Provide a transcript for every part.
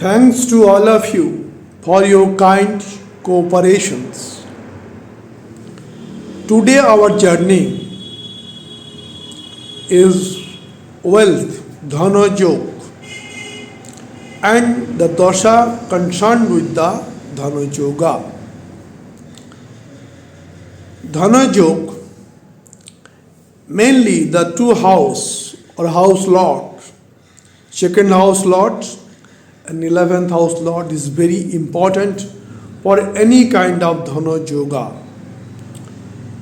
Thanks to all of you for your kind cooperations. Today our journey is wealth, Dhana Yog, and the Dasha concerned with the Dhana Yoga. Dhana Yog, mainly the two house or house lord, second house lord and 11th house lord is very important for any kind of Dhana Yoga.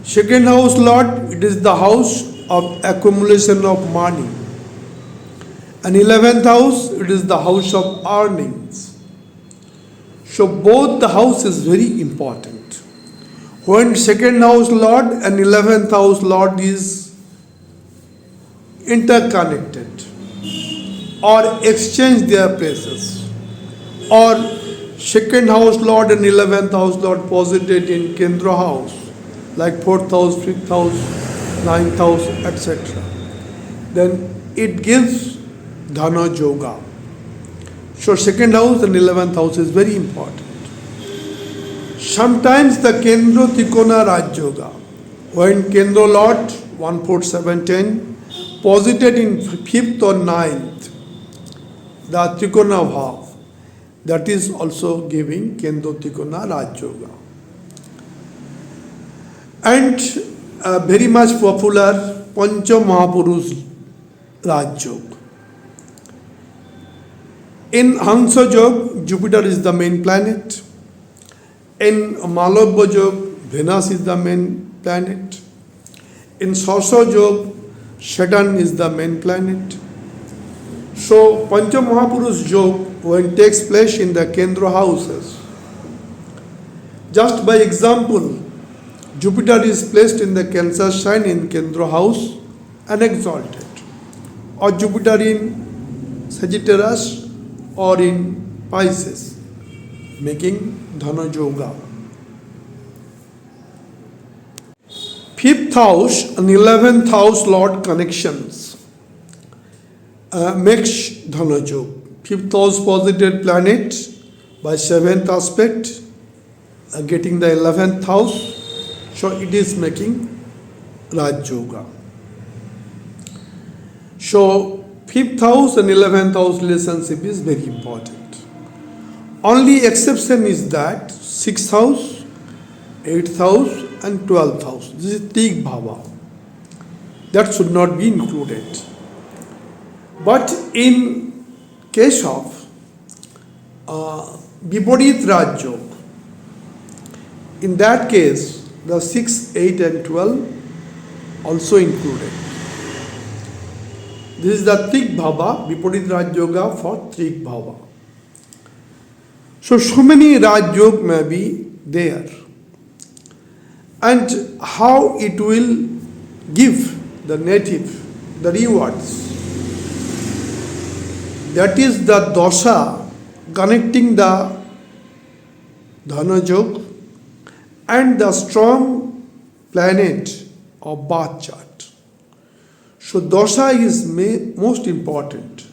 Second house lord, it is the house of accumulation of money. And 11th house, it is the house of earnings. So both the house is very important. When second house lord and 11th house lord is interconnected or exchange their places, or second house lord and 11th house lord posited in Kendra house like 4th house, 5th house, 9th house, etc., then it gives Dhana Yoga. So second house and 11th house is very important. Sometimes the Kendra Trikona Raj Yoga, when Kendra Lord 1, 4, 7, 10 posited in 5th or 9th, the Trikona Bhav, that is also giving Kendra Trikona Raj Yoga. And very much popular Pancha Mahapurush Raj Yoga. In Hansa Yoga, Jupiter is the main planet. In Malabha Yoga, Venus is the main planet. In Sasa Yoga, Saturn is the main planet. So Pancha Mahapurush Yoga, when it takes place in the Kendra houses, just by example, Jupiter is placed in the Cancer sign in Kendra house and exalted, or Jupiter in Sagittarius or in Pisces, making Dhana Yoga. 5th house and 11th house Lord connections makes Dhana Yoga. 5th house posited planet by 7th aspect, getting the 11th house, so it is making Raj Yoga. So 5th house and 11th house relationship is very important. Only exception is that 6th house, 8th house and 12th house. This is Tig Bhava. That should not be included. But in case of Viparit Raj Yoga, in that case, the 6, 8 and 12 also included. This is the Trik Bhava, Viparit Raj Yoga for Trik Bhava. So many Raj Yoga may be there. And how it will give the native the rewards. That is the Dasha connecting the Dhana Yoga and the strong planet of birth chart. So Dasha is most important.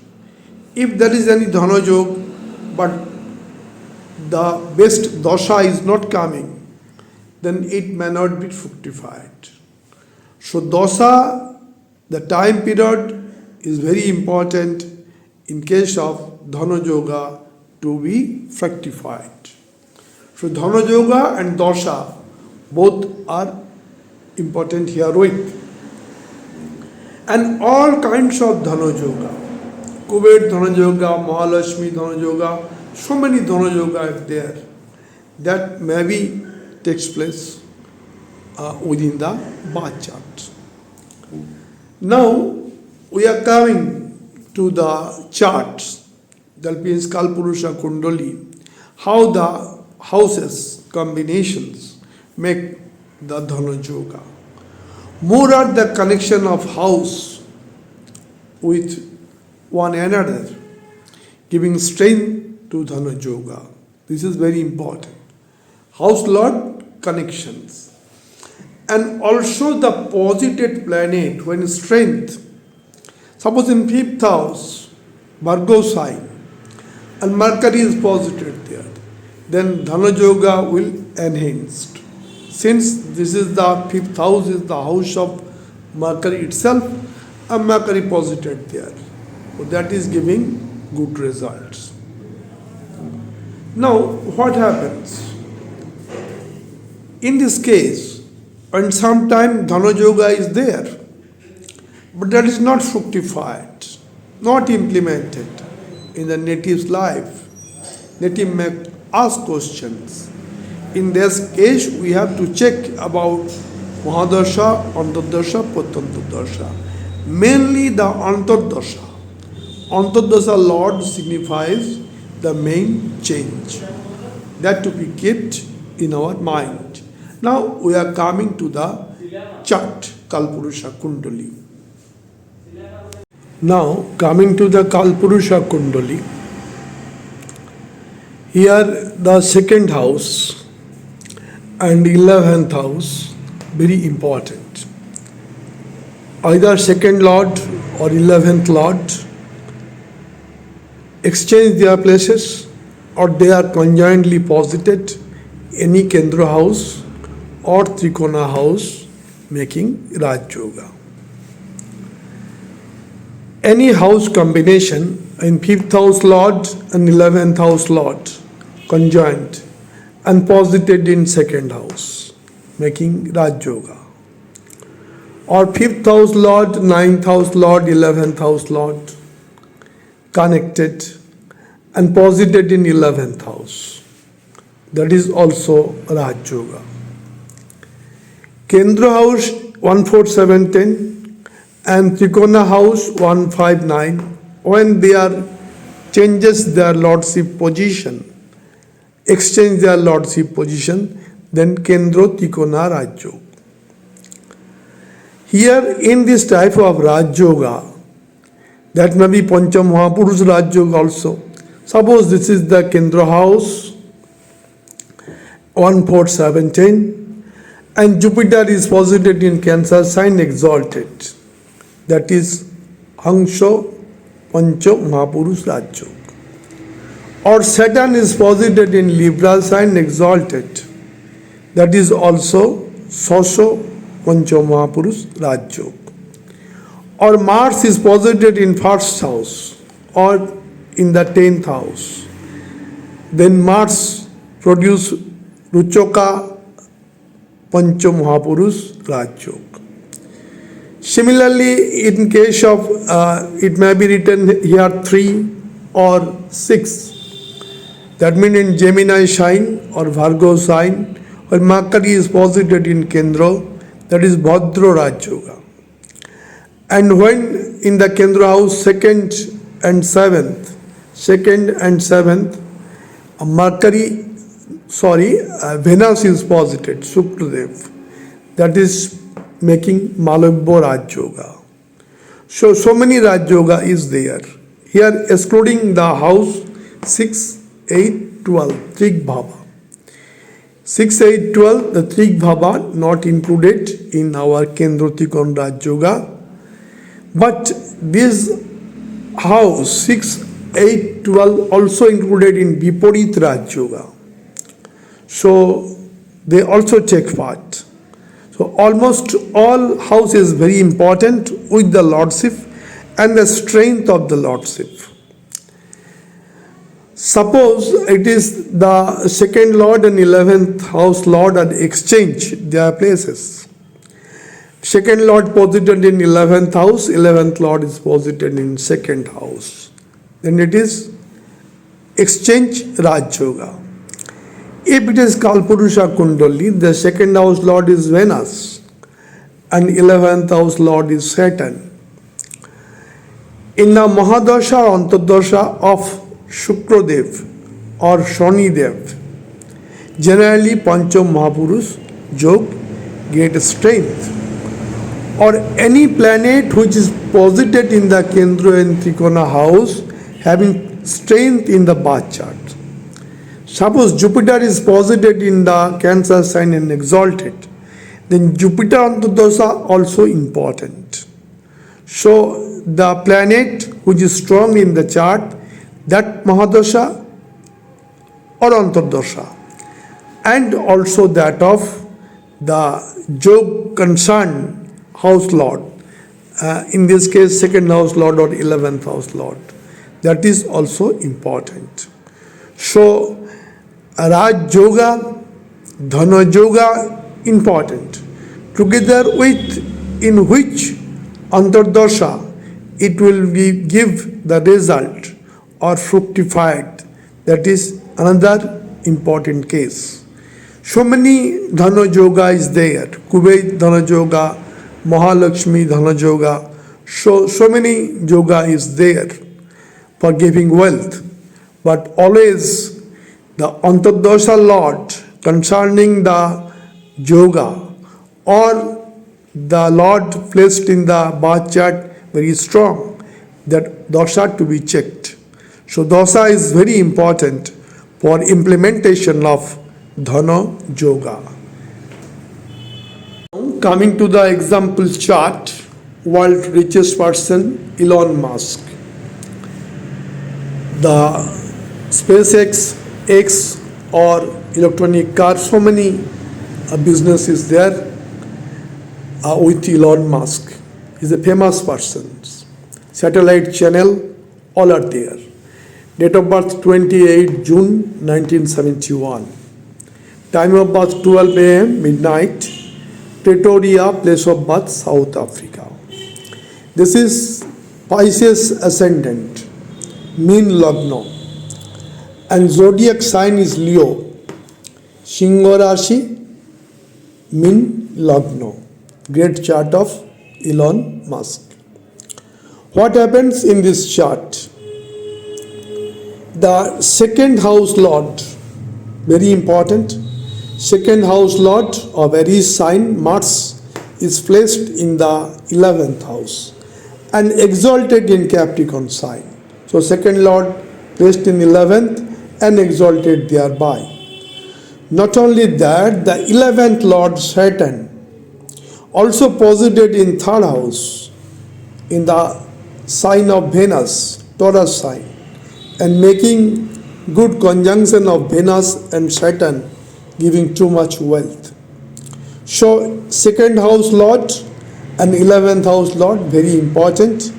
If there is any Dhana Yoga, but the best Dasha is not coming, then it may not be fructified. So Dasha, the time period is very important in case of Dhana Yoga to be fructified. So Dhana Yoga and Dasha both are important heroic. And all kinds of Dhana Yoga, Kuwait Dhana Yoga, Mahalakshmi Dhana Yoga, so many Dhana Yoga are there that maybe takes place within the birth chart. Now we are coming to the charts, that means Kalpurusha Kundali, how the houses combinations make the Dhana Yoga. More are the connection of house with one another, giving strength to Dhana Yoga. This is very important. House Lord connections. And also the posited planet when strength. Suppose in 5th house, Virgo sign, and Mercury is posited there, then Dhana Yoga will enhance. Since this is the fifth house, is the house of Mercury itself, and Mercury posited there. So that is giving good results. Now, what happens? In this case, and sometime Dhana Yoga is there, but that is not fructified, not implemented in the native's life. Native may ask questions. In this case, we have to check about Mahadasha, Antardasha, Patantardasha. Mainly the Antardasha. Antardasha Lord signifies the main change. That to be kept in our mind. Now we are coming to the chart, Kalpurusha Kundali. Now coming to the Kalpurusha Kundali. Here the second house and 11th house, very important. Either second lord or 11th lord exchange their places, or they are conjointly posited, any Kendra house or Trikona house, making Raj Yoga. Any house combination in 5th house lord and 11th house lord conjoined and posited in second house, making Raj Yoga. Or 5th house lord, 9th house lord, 11th house lord connected and posited in 11th house. That is also Raj Yoga. Kendra house 14710 and Trikona house 159, when they are changes their lordship position, exchange their lordship position, then Kendra Trikona Raj Yoga. Here in this type of Raj Yoga, that may be Pancham Mahapurush Raj Yoga also. Suppose this is the Kendra house 14710 and Jupiter is posited in Cancer sign exalted. That is Hangsho Pancho Mahapurush Raj Yoga. Or Saturn is posited in Libra sign exalted. That is also Sosho Pancho Mahapurush Raj Yoga. Or Mars is posited in first house or in the 10th house. Then Mars produce Ruchoka Pancho Mahapurush Raj Yoga. Similarly, in case of, it may be written here 3 or 6. That means in Gemini sign or Virgo sign, when Mercury is posited in Kendra, that is Bhadra Raj Yoga. And when in the Kendra house 2nd and 7th, Venus is posited, Sukradev. That is making Malavya Raj Yoga. So many Raj Yoga is there. Here excluding the house 6, 8, 12, Trik Bhava. 6, 8, 12, the Trik Bhava not included in our Kendra Trikona Raj Yoga. But this house 6, 8, 12 also included in Viparit Raj Yoga. So they also take part. So almost all house is very important with the lordship and the strength of the lordship. Suppose it is the second lord and 11th house lord are exchanged their places. Second lord posited in 11th house, 11th lord is posited in second house. Then it is exchange Raj Yoga. If it is Kalpurusha Kundali, the second house lord is Venus and 11th house lord is Saturn. In the Mahadasha or Antardasha of Shukradev or Shanidev, generally Pancham Mahapurush Yog get strength. Or any planet which is posited in the Kendra and Trikona house having strength in the birth chart. Suppose Jupiter is posited in the Cancer sign and exalted, then Jupiter Antardasha also important. So the planet which is strong in the chart, that Mahadasha or Antardasha, and also that of the Yog concerned house lord, in this case second house lord or 11th house lord. That is also important. So Raj Yoga, Dhana Yoga important. Together with in which Antardasha it will give the result or fructified. That is another important case. So many Dhana Yoga is there. Kuwait Dhana Yoga, Mahalakshmi Dhana Yoga. So many yoga is there for giving wealth. But always the Antardasha Lord concerning the yoga or the Lord placed in the birth chart very strong, that dasha to be checked. So dasha is very important for implementation of Dhana Yoga. Coming to the example chart, world richest person Elon Musk. The SpaceX, X or electronic car, so many business is there with Elon Musk. He's a famous person. Satellite channel, all are there. Date of birth 28 June 1971. Time of birth 12 a.m. midnight. Pretoria, place of birth South Africa. This is Pisces ascendant, mean lagna, and zodiac sign is Leo. Singha Rashi, mean lagna. Great chart of Elon Musk. What happens in this chart? The second house lord, very important. Second house lord of Aries sign, Mars, is placed in the 11th house and exalted in Capricorn sign. So second lord placed in 11th and exalted thereby. Not only that, the 11th lord Saturn also posited in third house in the sign of Venus, Taurus sign, and making good conjunction of Venus and Saturn, giving too much wealth. So second house lord and 11th house lord, very important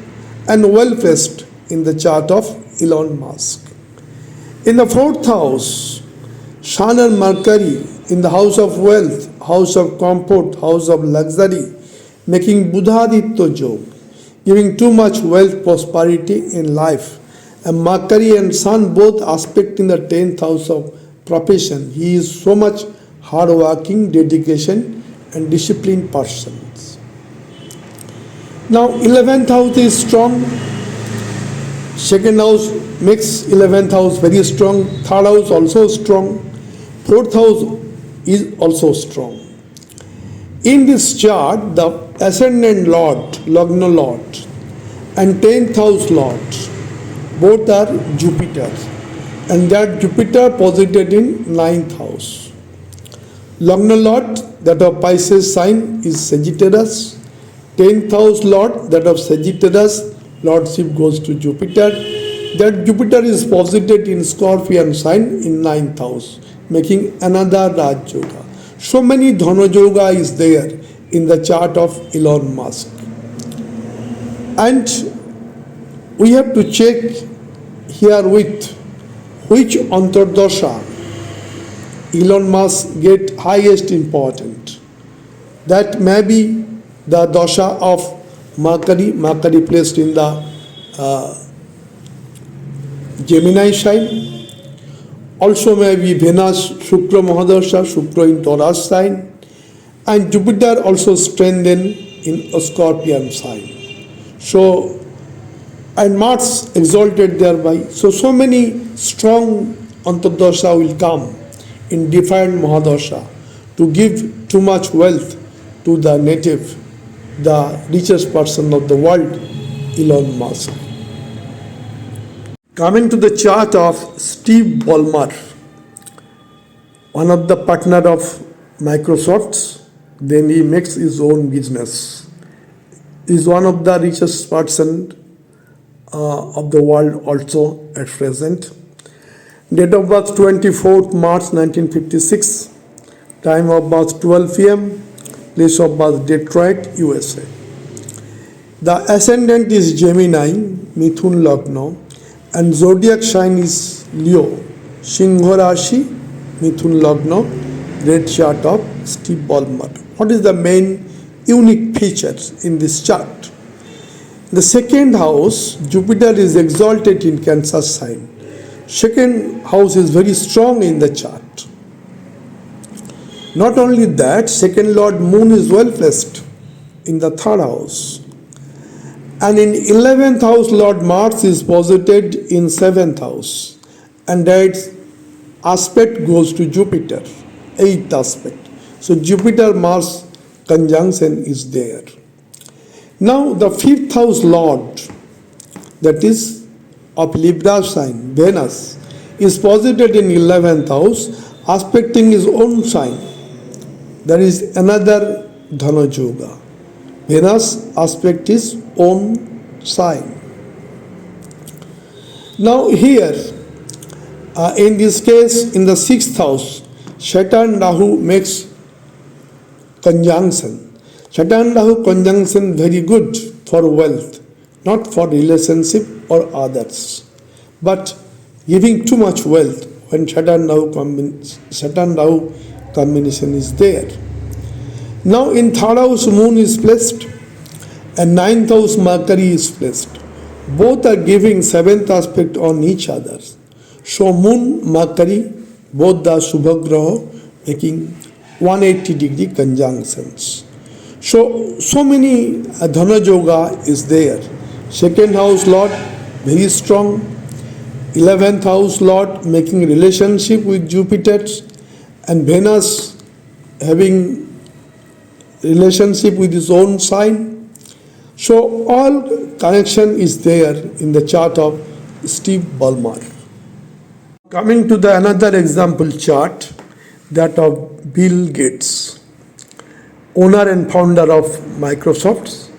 and well placed in the chart of Elon Musk. In the fourth house, Sun and Mercury in the house of wealth, house of comfort, house of luxury, making Buddhaditya Yog, giving too much wealth, prosperity in life. And Mercury and Sun both aspect in the 10th house of profession. He is so much hard-working, dedication and disciplined persons. Now 11th house is strong. Second house makes 11th house very strong. Third house also strong. Fourth house is also strong. In this chart, the ascendant lord, lagna lord, and 10th house lord, both are Jupiter, and that Jupiter posited in 9th house. Lagna lord, that of Pisces sign, is Sagittarius. 10th house lord, that of Sagittarius, lordship goes to Jupiter. That Jupiter is posited in Scorpion sign in 9th house, making another Raj Yoga. So many Dhana Yoga is there in the chart of Elon Musk. And we have to check here with which Antardasha Elon Musk get highest important. That may be the dasha of Mercury placed in the Gemini sign. Also may be Venus, Shukra Mahadasha, Shukra in Taurus sign, and Jupiter also strengthened in a Scorpion sign. So, and Mars exalted thereby. So many strong Antardasha will come in different Mahadasha to give too much wealth to the native, the richest person of the world, Elon Musk. Coming to the chart of Steve Ballmer, one of the partner of Microsoft, then he makes his own business. He is one of the richest person of the world also at present. Date of birth 24th March 1956. Time of birth 12 p.m. Place of birth Detroit, USA. The ascendant is Gemini, Mithun Lagna, and zodiac sign is Leo, Singha Rashi, Mithun Lagna, great chart of Steve Ballmer. What is the main unique features in this chart? The second house, Jupiter is exalted in Cancer sign. Second house is very strong in the chart. Not only that, second Lord Moon is well placed in the third house. And in 11th house, Lord Mars is posited in 7th house. And that aspect goes to Jupiter, 8th aspect. So Jupiter-Mars conjunction is there. Now the 5th house Lord, that is of Libra sign, Venus, is posited in 11th house, aspecting his own sign. There is another Dhana Yoga. Venus aspect his own sign. Now here, in this case, in the 6th house, Saturn Rahu makes conjunction. Saturn Rahu conjunction very good for wealth, not for relationship or others, but giving too much wealth when Saturn Rahu combination is there. Now in third house Moon is placed and 9th house Mercury is placed. Both are giving 7th aspect on each other. So Moon, Mercury, both the Subhagraha making 180-degree conjunctions. So many Dhana Yoga is there. Second house Lord very strong. 11th house Lord making relationship with Jupiter, and Venus having relationship with his own sign. So all connection is there in the chart of Steve Ballmer. Coming to the another example chart, that of Bill Gates, owner and founder of Microsoft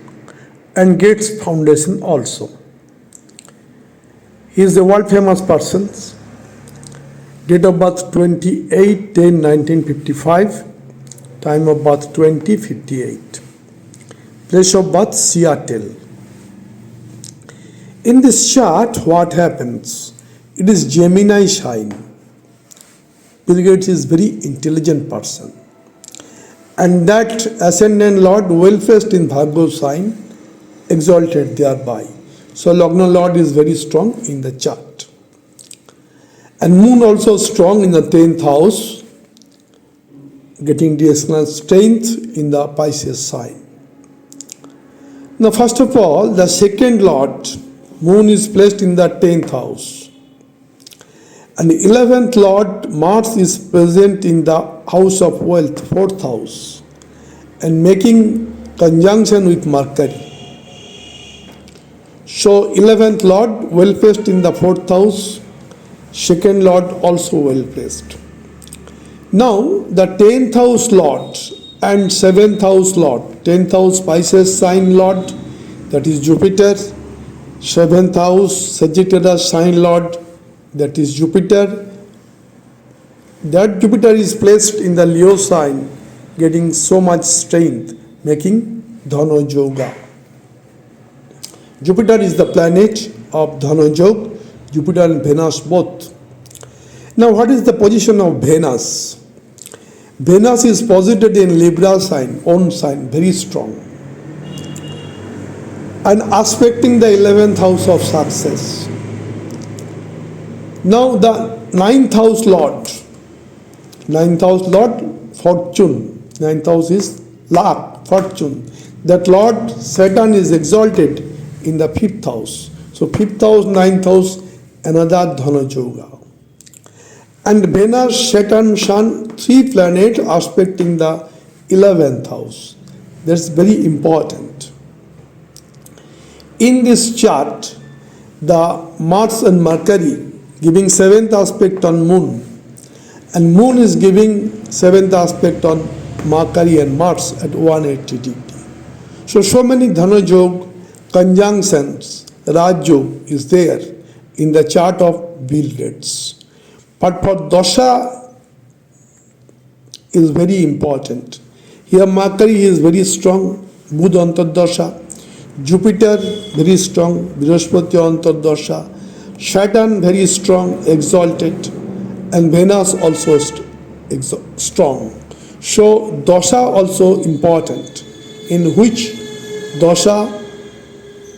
and Gates Foundation also. He is a world famous person. Date of birth 28/10/1955. Time of birth 2058. Place of birth Seattle. In this chart, what happens? It is Gemini sign. Bill Gates is very intelligent person. And that ascendant Lord well placed in Virgo sign, exalted thereby. So Lagna Lord is very strong in the chart. And Moon also strong in the 10th house, getting additional strength in the Pisces sign. Now first of all, the second Lord, Moon is placed in the 10th house. And the 11th Lord, Mars is present in the house of wealth, 4th house, and making conjunction with Mercury. So 11th Lord well placed in the 4th house, second Lord also well placed. Now the 10th house Lord and 7th house Lord, 10th house Pisces sign Lord, that is Jupiter, 7th house Sagittarius sign Lord, that is Jupiter. That Jupiter is placed in the Leo sign, getting so much strength, making Dhana Yoga. Jupiter is the planet of Dhana Yoga, Jupiter and Venus both. Now what is the position of Venus? Venus is posited in Libra sign, own sign, very strong, and aspecting the 11th house of success. Now the 9th house Lord, fortune, 9th house is luck, fortune. That Lord Saturn is exalted in the 5th house. So 5th house, 9th house, another Dhana Yoga. And Venus, Saturn, Sun, 3 planets aspecting the 11th house. That's very important. In this chart, the Mars and Mercury giving 7th aspect on Moon, and Moon is giving 7th aspect on Mercury and Mars at 180 degree. So many Dhana Yoga conjunctions Raj Yog is there in the chart of Bill Gates. But for Dasha is very important. Here Mercury is very strong, Budh Antardasha, Jupiter very strong, Brihaspati Antardasha, Saturn very strong, exalted, and Venus also strong. So Dasha also important, in which Dasha,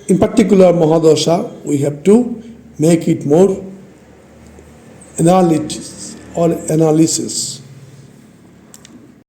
in particular Mahadasha, we have to make it more analysis.